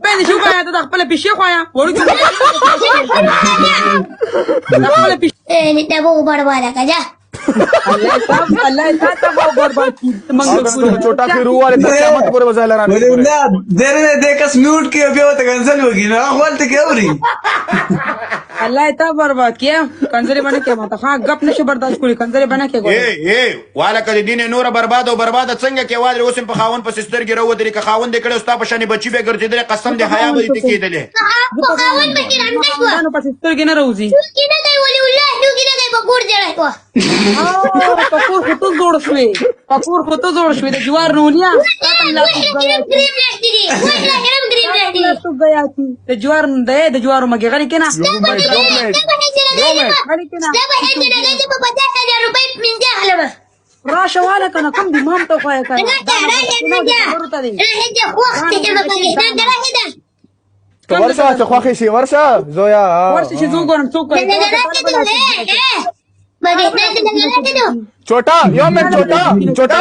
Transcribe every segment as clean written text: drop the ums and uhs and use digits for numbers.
بين شو قاعد تدخل بشيء خويا ورجع वो बड़वाला का जा अल्लाह ताता बरबाद की छोटा फिरू वाले मत पूरे बजायला देखस म्यूट किया पे होता कैंसिल होगी ना बोलते क्या हो रही अल्लाह ता बर्बाद किया कंजरी बने के मत हां गप नशे बर्दाश्त कोई कंजरी बने के वाला कदी दिन नور برباد او برباد څنګه کې وادر اوسم په خاون په سستر کې راو درې خاون دې کړه استا په شانې بچي به ګرځیدل قسم دې حیا به دې کېدلې خاون به کې رانده شو نو په سستر کې نه راوځي کې نه دی ولي الله نو کې نه دی بګور جړای کو پکور خطو جوړ شوې پکور خطو جوړ شوې د جوار نونیا کریم لشتي دي ولا کریم کریم لشتي تو گیا کی د جوار د جوارو مګه غني کنا راشه والا کنه کوم دی مام ته خوای کنه ورشه خوخي شي ورشه زویا ورشه شي زو ګورم څوک छोटा यो मैं छोटा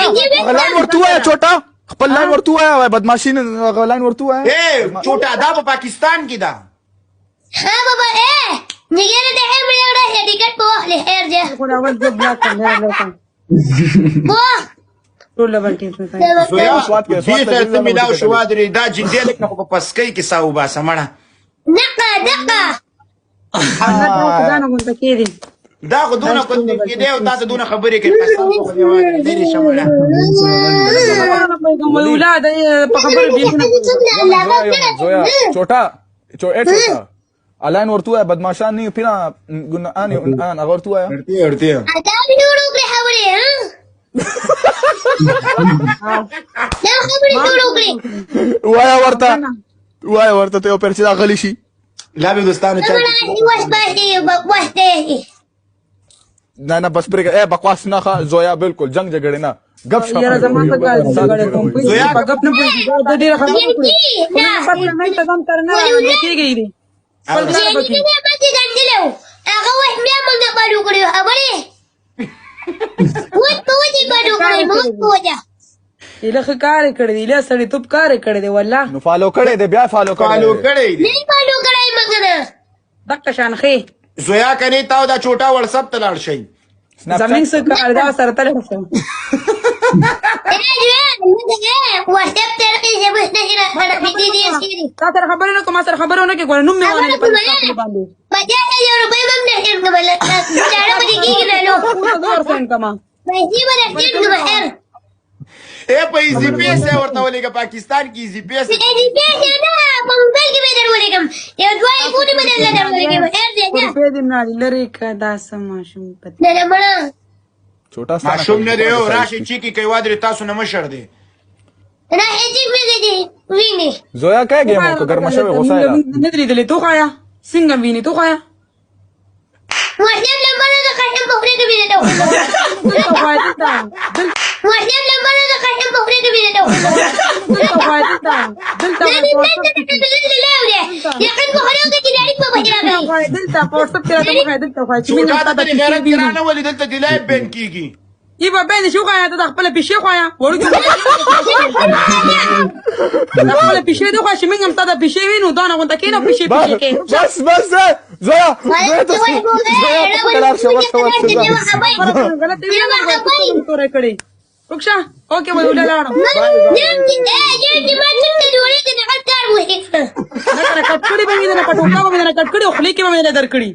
लाइन ورتو है छोटा خپل لاین ورتو ہے بدمعشی لاین ورتو ہے छोटा دا په پاکستان کې دا ها بابا نيجي ده هم يقرا ټیکټ په وخت لهر جه کو اول جو بلاک کنه لکه واه ټول لبل ټیم څه زویا دې ته ملاو شو درې دا جندې لکه په پسکې کې ساو با سمړه دقه دا نه غونډه کېدی دا غدونه کوم کې دی او تاسو دونه خبرې کوي قسم خو دی وایي دې شموله اولاد په خبرې دی زویا छोटा الاین ورتو ہے بدمعشان نہیں پھر ان اگر تو ہے اڑتی ادم نورو کې خبرې ها دا خبرې نورو کې وایا ورته ته پر چې غلی شي لا به دوستانو چا نه بس پر بکواس نه زویا بالکل جنگ جګړه نه गप शप यार जमा तक जोया गप न बोल दे रहा है पर नहीं तगम करना की गई रे इले کار کړی دی له سړی توپ کار کړی دی والله نو فالو کړی دی بیا فالو کړی نه فالو کړی مګنه دک شان خې زویا کني تاو دا छोटा واتس اپ ته لاړ شي زمين څه کار دا سره تل شو واتساپ ته راځي به نه راځي دي دي سيري تا تر خبرونه کوم سره خبرونه کې ګور نوم نه ونه په باندې بجا یو روپے مم نه هر قبل چاړه پدې کېږي نه نو دور سین کما پیسې ولا ټیم نو هر اے په ایزی پیس ورته ولګه پاکستان کې ایزی پیس ایزی پیس نه مونږ کې به درولګم یو دوی پونی به درولګم هر دې په دې نه لری کا دا سماشم پته نه مړه छोटा सा معشوم نه دیو راشي چې کی کوي وادر تاسو نه مشر دی نه هیڅ مې دې ویني زویا کای گیم کو ګرمه شوی غوسه ده نه درې دلې تو خایا څنګه ویني تو خایا واسه نمبر د خاتم په خره کې ویني ته واسه نمبر د خاتم په خره کې ویني ته یقین په خره کې لري په بجرا کې دلته واتساپ ته راځم دلته خایا چې छोटा د غیرت ګرانه ولې دلته دی لایب بین کیږي ایبا بین شو خایا ته خپل پیشي خایا ورګو خپل پیشي ته خایا چې موږ هم ته پیشي وینو دا نه غونډه کینو پیشي کې بس زویا ته غلط دی تورې کړی وکشا اوکې وای ولاړو نه دې ما څنګه جوړې دې نه کار وې نه کټکړی به نه پټوکا به نه کټکړی خو لیکي به نه درکړی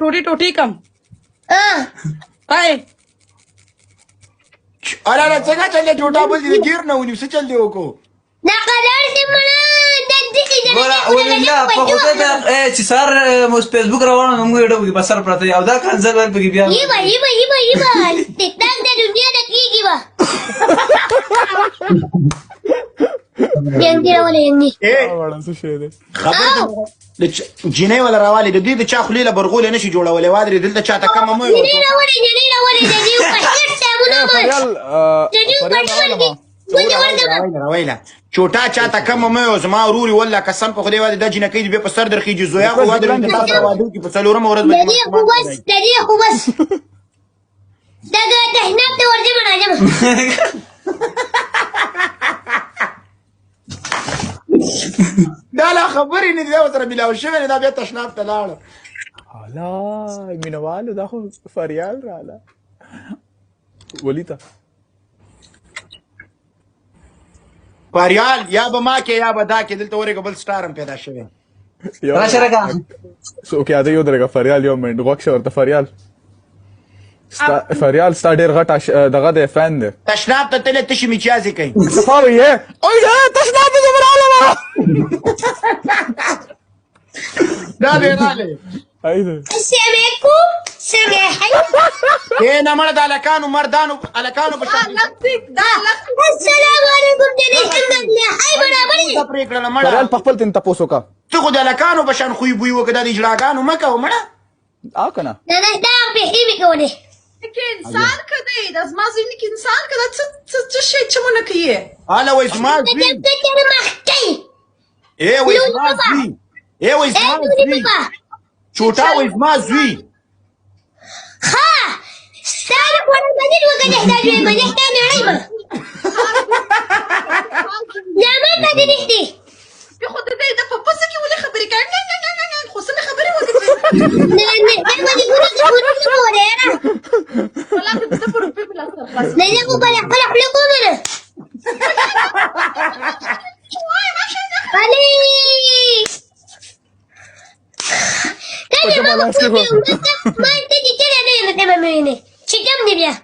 ټوټي ټوټي کم هاي अरे څنګه چلې छोटा بول دي گیر نه ونی څه چل دی وکړو دا قرار دې مړه د دې ګورا ولله په خوته دا چې سر مو فیسبوک روانه موږ ویډیو کې بسر پراته او دا کنسل ور پکې بیا ایبا ټیک ټاک د دنیا د کیږي وا ینګي راولې ینګي وړاندې څه شي ده خبر د جنې ولا راوالي د دې د چا خلیله برغول نشي جوړولې وادر دلته چاته کم مې نه راولې د دې په هیڅ سمونه راویلا छोटा چاته کم مې او زما وروري ولا قسم په خدای وادي د جنې کې په سر درخېږي زویا خو وادر د تاسو وادو کې په څلورم ورځ د دې خو بس دغه تهناب ته ورځم راځم دا لا خبرې نه دي دا سره ملاو شوی دا بیا تشناب ته لاړ حالا مینوالو دا خو فریال رااله ولي ته فریال یا به ما کې یا به دا کې دلته ورګه بل سټارم پیدا شوی راشه راګه اوکې اته یو درګه فریال یو منډ غوښ ورته فریال فریال ستا ډېر غټ دغه دی فین دی تشناب ته تللی تشي میچازې کوي صفا وایې اوه تشناب ته زه راغلم دا دی راغلی السلام علیکم سامحني کېنه مړه د هلکانو مردانو هلکانو په شان السلام علیکم جنې څنګه دې هاي برابر ته پرې کړله مړه فریال په خپل تن تپوس وکړه ته خو د هلکانو په شان خوی بوی وکړه دا د اجړاګانو مه کوه مړه آ که نه نه نه دا بهې مې کولې که انسان که دی دا زما ذهن کې انسان که دا څه شی چمونه کوي هله وایي زما د زوی دې تر مخکې وایي زما زوی وایي زما زوی چوټا وایي زما زوی ها ستاره کوړه باندې وګړي دا دې باندې ته نه راځم یا مې باندې نشته په خود دې د پپس کې ولې خبرې کوي نه نه نه نه خو څه خبرې وکړي نه نه دا باندې ګورې نه ولا ته په روپې بل اثر خلاص نه نه په خپل خپل کومه علي Oye, ما malas, hijo. ما انت كده نه تمام نه چیکم دی بیا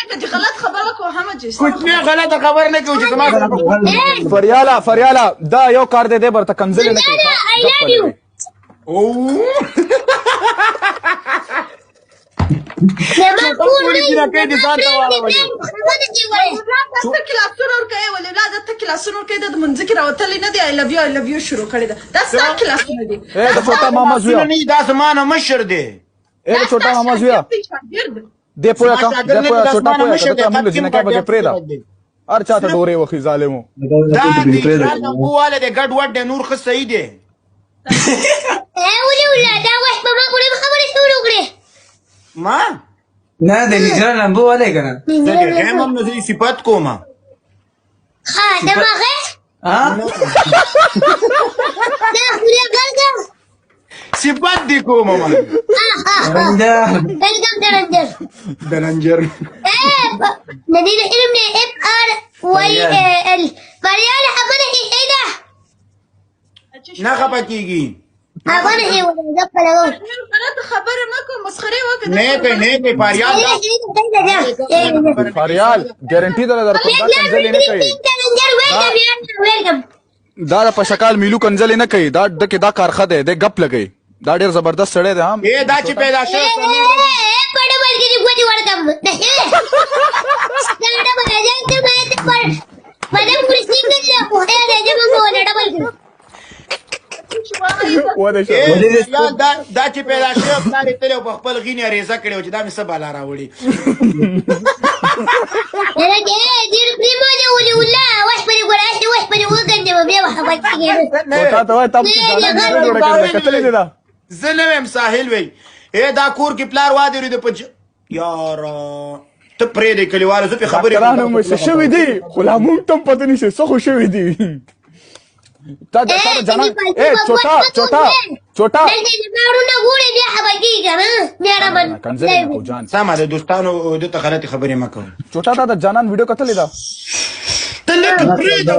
کدی غلط خبره کو هم جس کوچنی غلطه خبر نه کوي چې زما فریاله دا یو کار دی برته کنځلې نه کوي I love you او ما پوری دې راکې دي ځان ته واړولې ته کلاسونه ور کوي ولې لا ته کلاسونه ور کوي د منځ کې راوتلې نه دی I love you شروع کړی دا ستا کلاسونه دي اے د چھوٹا ماما زویا نه دا زمانه مشر دی اے د چھوٹا ماما زویا دې پویا کا دې پویا چھوٹا پویا ته موږ جنہ کې بګه پرېدا هر چاته ډورې وخی ظالمو دا دې بواله دې ګډ وډ نور خو صحیح دی ولې ولا دا وای ماما ګورې خبرې شروع کړې ما نه د نجران لمبو والے کنه دا هم هم نظری صفات کومه ها دا ماغه ها دا خوري ګرګر صفات دی کومه ما رنجا درنجر دلنجر ندير علم FRYL مريال أبنه إيه ده نه خپه کیږي أبنه إيه ولا زفر لون غلط خبره ما کوم مسخره وکړه نه کوي پاریال فریال ګارانټي درته درته دا کنځلې نه کوي دا په شکل میلو کنځلې نه کوي دا دکې دا کارخه دی د غپ لګي دا ډېر زبردست سړی دی هم دا چې پیدا شوی دا چې پیدا شوی پلار یې تللی په خپل غینې اریزه کړې وه چې دا مې څه بالا راوړي زه نه ویم ساحل وی دا کور کې پلار واده ورېده په یاره ته پرېږدې کلیوالو زه پې خبرې څه شوي دي خو لا مونږ ته هم پته نشي څه خو شوي دي تا د سره جنان اے چوټا کنځلې نه کو جان سمه د دوستانو دته غلطې خبرې مه کوئ چوټا دا د جانان ویډیو کتلې ده ته لږ پرېږده